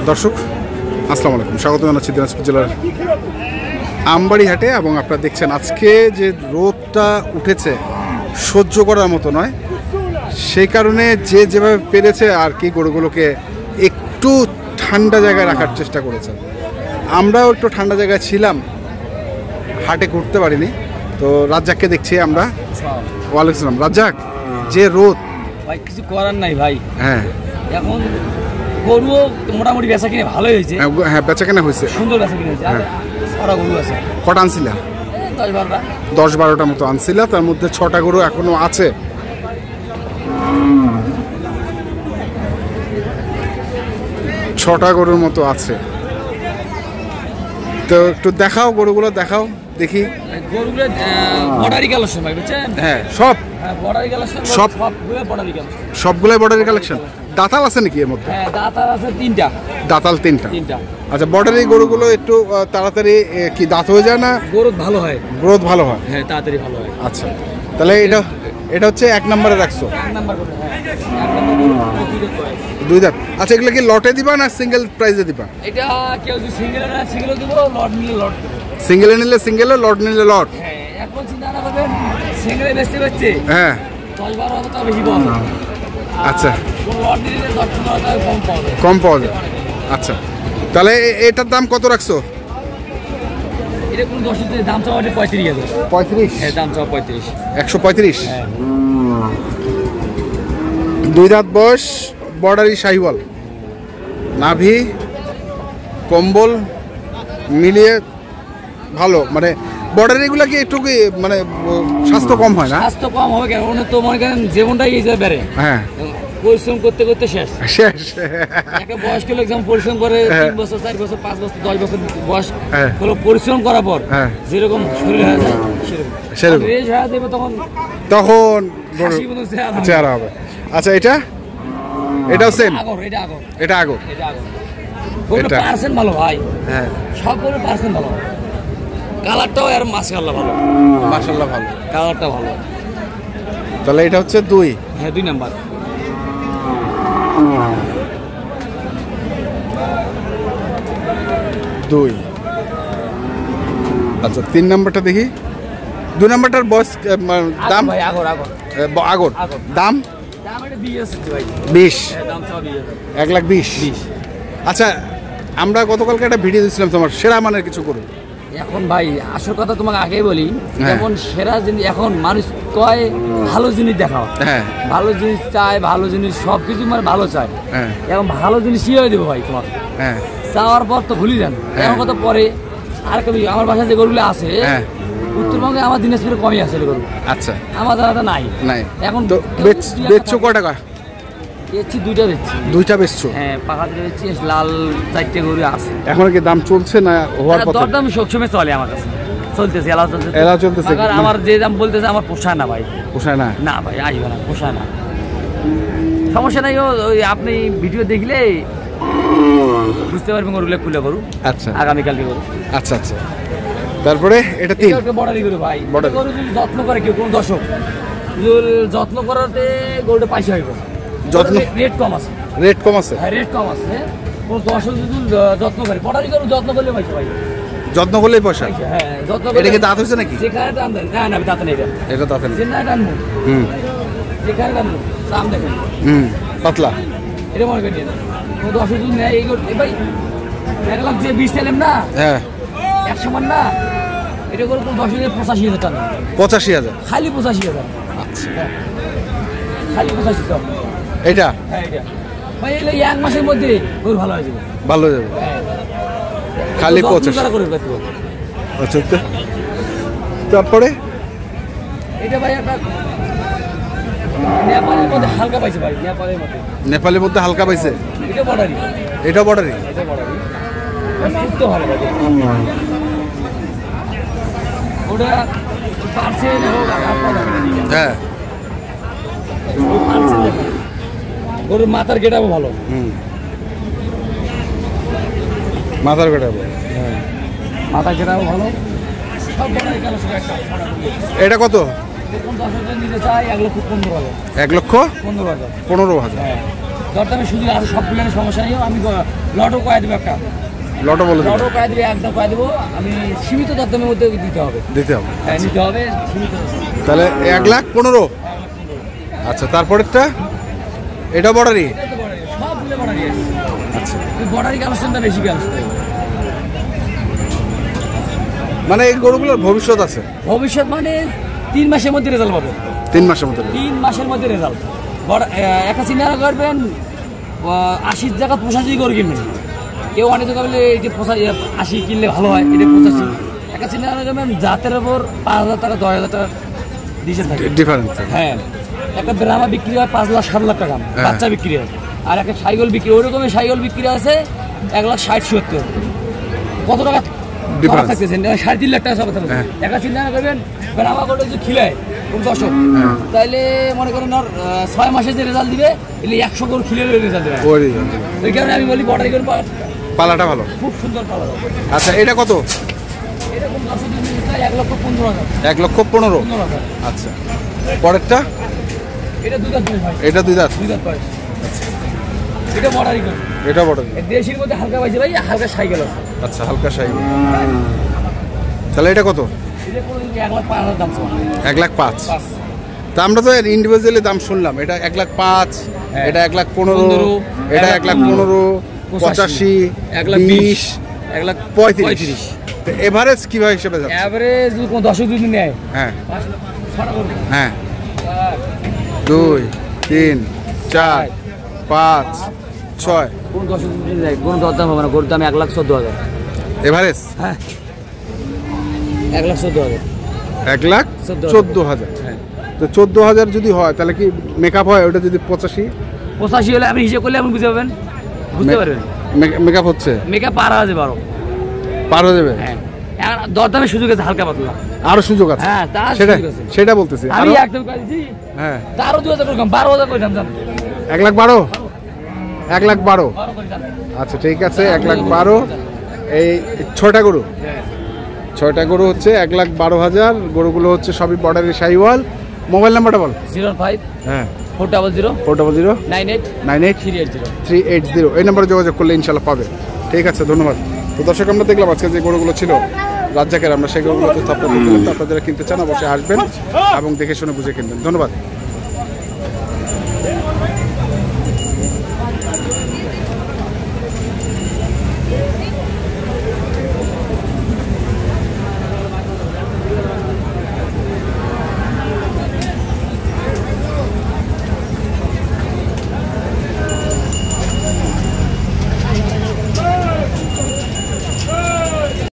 দর্শক আসসালামু আলাইকুম, স্বাগত জানাচ্ছি দিনাজপুর জেলার আমবাড়ি হাটে। এবং আপনারা দেখছেন আজকে যে রোদটা উঠেছে সহ্য করার মতো নয়, সেই কারণে যে যেভাবে পেরেছে আর কি গরুগুলোকে একটু ঠান্ডা জায়গায় রাখার চেষ্টা করেছে। আমরাও একটু ঠান্ডা জায়গায় ছিলাম, হাটে ঘুরতে পারিনি। তো রাজ্জাককে দেখছি আমরা। ওয়ালাইকুম আসসালাম। রাজ্জাক, যে রোদ ভাই কিছু করার নাই ভাই। হ্যাঁ, এখন গরুও মোটামুটি বেচা কিনে ভালোই হয়েছে। হ্যাঁ, বেচা কেনা হয়েছে, সুন্দর বেচা কিনে হয়েছে। ছটা গরু আছে। কটা আনছিলা? 10-12টা মতো আনছিলা, তার মধ্যে 6টা গরু এখনো আছে। ছটা গরুর মতো আছে। তো একটু দেখাও, গরুগুলো দেখাও দেখি। গরুগুলো বর্ডারি কালেকশন ভাই, বুঝছেন? হ্যাঁ, সব বর্ডারি কালেকশন, সবগুলো বর্ডারি কালেকশন। সবগুলাই বর্ডারি কালেকশন। দাঁতাল আছে নাকি এর মধ্যে? হ্যাঁ, দাঁতাল আছে 3টা। দাঁতাল 3টা। আচ্ছা, বর্ডারি গরুগুলো একটু তাড়াতাড়ি কি দাঁত হয়ে যায় না? গ্রোথ ভালো হয়। গ্রোথ ভালো হয়? হ্যাঁ, তাড়াতাড়ি ভালো হয়। আচ্ছা, তাহলে এটা হচ্ছে 1 নম্বরে রাখছো। 1 নাম্বার করে, হ্যাঁ 1 নাম্বার গরু। 2 দাঁত। আচ্ছা, এগুলো কি লটে দিবা না সিঙ্গেল প্রাইসে দিবা? এটা কেউ যদি সিঙ্গেল না সিঙ্গেল দিব, লট নিলে লট দিব। সিঙ্গেলে নিলে সিঙ্গেলে, লট নিলে লট। হ্যাঁ, এখন চিন্তা না করবেন, সিঙ্গেলে বেচতে পারছে। হ্যাঁ, 10-12 হাজার টাকা বেশি পাওয়া যায়। আচ্ছা, লট নিলে 10-15 হাজার কম পাওয়া যায়। কম পাওয়া যায়। আচ্ছা, তাহলে এটার দাম কত রাখছো? এটা কোন 10 দাম চাওয়া 35,000। 35? হ্যাঁ, দাম চাওয়া 35। 135? হ্যাঁ। 2 দাঁত বয়স, বর্ডারি শাহিওয়াল, নাভি কম্বল মিলিয়ে ভালো। মানে বর্ডারিগুলো কি একটু কি মানে স্বাস্থ্য কম হয় না? স্বাস্থ্য কম হবে কেন? ওখানে তো মনে করেন জীবনটাই এই যে বেড়ে। হ্যাঁ, পরিশ্রম করতে করতে শেষ। একটা বয়স্ক লোক যেমন পরিশ্রম করে 3 বছর 4 বছর 5 বছর 10 বছর বয়স হলো, পরিশ্রম করার পর যেরকম শরীর হয়ে যায় সেরকম রেজ হয়ে যাবে, তখন চেহারা হবে। আচ্ছা, এটাও সেম? এটা আগর। এটা পার্সেন্ট ভালো ভাই। হ্যাঁ, সব গরুর পার্সেন্ট ভালো। কালারটাও আর মাশাআল্লাহ ভালো। মাশাআল্লাহ ভালো, কালারটা ভালো। তাহলে এটা হচ্ছে 2। হ্যাঁ, 2 নাম্বার। 2। আচ্ছা, 3 নাম্বারটা দেখি। 2 নাম্বারটার বয়স দাম? ভাই আগর দাম? দাম এটা 20 ভাই। 20? হ্যাঁ, দাম চাও 20। 1,20,000। আচ্ছা, আমরা গতকালকে একটা ভিডিও দিয়েছিলাম তোমার সেরা মানের কিছু করুন। এখন ভাই আসল কথা তোমাকে আগেই বলি, যেমন সেরা জিনিস এখন মানুষ কয় ভালো জিনিস দেখাও। হ্যাঁ, ভালো জিনিস চায়, ভালো জিনিস সবকিছু মানে ভালো চায়। হ্যাঁ, এখন ভালো জিনিস কি হয়ে দেবো ভাই তোমার? হ্যাঁ, চাওয়ার পর তো ভুলি যান। এখন কত পরে আর কবি আমার বাসায় যে গরুগুলো আছে উত্তরবঙ্গে, আমার দিনাজপুরে কমই আছে গরু। আচ্ছা, আমার জায়গাটা নাই। এখন তো বেচছো কয় টাকা? বেচছি 2টা বেচছি। 2টা বেচছো? হ্যাঁ, পাকা 2টা বেচছি, লাল 4টে গরু আছে। এখন কি দাম চলছে না হওয়ার পথে? দরদাম সবসময় চলে আমার কাছে, চলতেছে। এলা চলতেছে। আমার যে দাম বলতেছে আমার পোষায় না ভাই। পোষায় না? না ভাই, আসবে না, পোষায় না। সমস্যা নাই, ওই আপনি ভিডিও দেখলে বুঝতে পারবেন গরুগুলো খুলে গরু। আচ্ছা, আগামীকালকে গরু। আচ্ছা আচ্ছা, তারপরে এটা 3 বর্ডারি গরু ভাই। গরু যদি যত্ন করে কেউ, কোন দর্শক যত্ন করাতে গরুটা পয়সা হইব। যত্ন রেট কম আছে। রেট কম আছে? হ্যাঁ, রেট কম আছে। কোন দর্শক যদি যত্ন করে, বর্ডারি গরু যত্ন করলে পয়সা ভাই। যত্ন করলেই পয়সা? হ্যাঁ, যত্ন। এটা কি দাঁত হয়েছে নাকি? যেখানে দাম দেন না, দাঁত নেই। এটা দাঁত নেই। যেখানে দাম যেখানে দাম দাম দেখেন পাতলা। এটা মনে করি কোন দর্শক যদি নেয় এই ভাই 1,00,000 যে 20 চাইলাম না, হ্যাঁ 100 মান না, এটা করে কোন দর্শকের 85,000 টাকা। 85,000? খালি 85,000। আচ্ছা, খালি 85,000 এটা? হ্যাঁ, এটা ভাই এলে 1 মাসের মধ্যে গরু ভালো হয়ে যাবে। ভালো হয়ে যাবে? খালি 85 করে করতে। আচ্ছা, তারপরে এটা ভাই একটা নেপালের মধ্যে হালকা পাইছে ভাই। নেপালের মধ্যে হালকা পাইছে। এটা বর্ডারি। এটা বর্ডারি? এটা বর্ডারি। সুস্থ ভালো ভাই। ওটা পার্সেল হোক আপনার। হ্যাঁ, গরুর মাথার গেটাও ভালো। মাথার গেটাও? হ্যাঁ, মাথার গেটাও ভালো। এটা কত? 10,000 নিতে চাই 1,15,000। 1,15,000? দরদামের সুযোগ আছে, সবগুলো সমস্যা নেই। আমি লটও কয়ে দেবো একটা, লটও বলে লটও কয়ে দেবে, একদম কয়ে দেবো। আমি সীমিত দরদামের মধ্যে দিতে হবে, হ্যাঁ নিতে হবে সীমিত। তাহলে 1,15,000। আচ্ছা, তারপরেরটা এটা বর্ডারি, সবগুলো বর্ডারি আছে। আচ্ছা, বর্ডারি কালেকশনটা বেশি কালেকশন, মানে এই গরুগুলোর ভবিষ্যৎ আছে। ভবিষ্যৎ মানে 3 মাসের মধ্যে রেজাল্ট পাবে, 3 মাসের মধ্যে। 3 মাসের মধ্যে রেজাল্ট। একটা চিন্তা করবেন 80 টাকা 85 করে কিনবেন। কেউ অনেক বলে এটি 80 কিনলে ভালো হয়, এটা 85। একটা চিন্তা করবেন জাতের ওপর 5,000 টাকা 10,000 টাকা ডিফারেন্স। হ্যাঁ, একটা ব্রাহ্মা বিক্রি হয় 5 লাখ 7 লাখ টাকা, বাচ্চা বিক্রি হয়। আর একটা সাইকেল বিক্রি, ওই রকমের সাইকেল বিক্রি আছে 1,60,70। কত টাকা থাকতেছেন? 3.5 লাখ টাকা সব থাকছে। একটা চিন্তা করবেন ব্রাহ্মা করে যে খিলায় কোন দর্শক, তাইলে মনে করেন 6 মাসে যে রেজাল্ট দিবে, এলে 100 করে খিলে রেজাল্ট দেবে। ওই কারণে আমি বলি বর্ডারি করে পালাটা ভালো, খুব সুন্দর পালা। আচ্ছা, এটা কত? এরকম 1,15,000। 1,15,000। আচ্ছা, পরেরটা এটা 2 দাঁত ভাই, এটা 2 দাঁত। 2 দাঁত পায়। এটা বর্ডারি করে, এটা বর্ডারি। দেশির মধ্যে হালকা পাইছে ভাই, হালকা সাইকেল আছে। আচ্ছা, হালকা সাইকেল। তাহলে এটা কত? এটা কোন 1,05,000 দাম আছে। 1,05,000। তা আমরা তো ইন্ডিভিজুয়ালি দাম শুনলাম, এটা 1,05,000, এটা 1,15,000, এটা 1,15,000, 85, 1,20,000, 1,35,000। এভারেজ কিভাবে হিসেবে যাচ্ছে? এভারেজ কোন দর্শক যদি নেয়, হ্যাঁ 6টা করবে। হ্যাঁ, 2, 3, 4, 5, 6। কোন দর্শক যদি নেয় কোন দরদাম হবে না, গরুর দাম 1,14,000 এভারেজ। হ্যাঁ 1,14,000। 1,14,000। হ্যাঁ, তো 14,000 যদি হয় তাহলে কি মেকআপ হয়? ওটা যদি 85 হলে আপনি হিসেব করলে আপনি বুঝতে পারবেন, বুঝতে পারবেন মেকআপ হচ্ছে, মেকআপ পার হয়ে যাবে, পার হয়ে যাবে। হ্যাঁ, দরদামের সুযোগ আছে হালকা পাতলা, আরো সুযোগ আছে। হ্যাঁ, তার সেটা সুযোগ আছে। সেটা বলতেছি আমি আরো। একদম কইছি, হ্যাঁ, তারও 2,000 করে কম, 12,000 করে দাম জান। 1,12,000। 1,12,000। 12 করে দাম। আচ্ছা, ঠিক আছে, 1,12,000। এই 6টা গরু, 6টা গরু হচ্ছে 1,12,000। গরুগুলো হচ্ছে সবই বর্ডারি শাহিওয়াল। মোবাইল নাম্বারটা বল। 05 হ্যাঁ 400 400 98 98 380। 380। এই নাম্বারে যোগাযোগ করলে ইনশাল্লাহ পাবে। ঠিক আছে, ধন্যবাদ। তো দর্শক, আমরা দেখলাম আজকে যে গরুগুলো ছিল রাজ্জাকের, আমরা সেই গরুগুলো তো আপনারা কিনতে চান অবশ্যই আসবেন এবং দেখে শুনে বুঝে কিনবেন। ধন্যবাদ।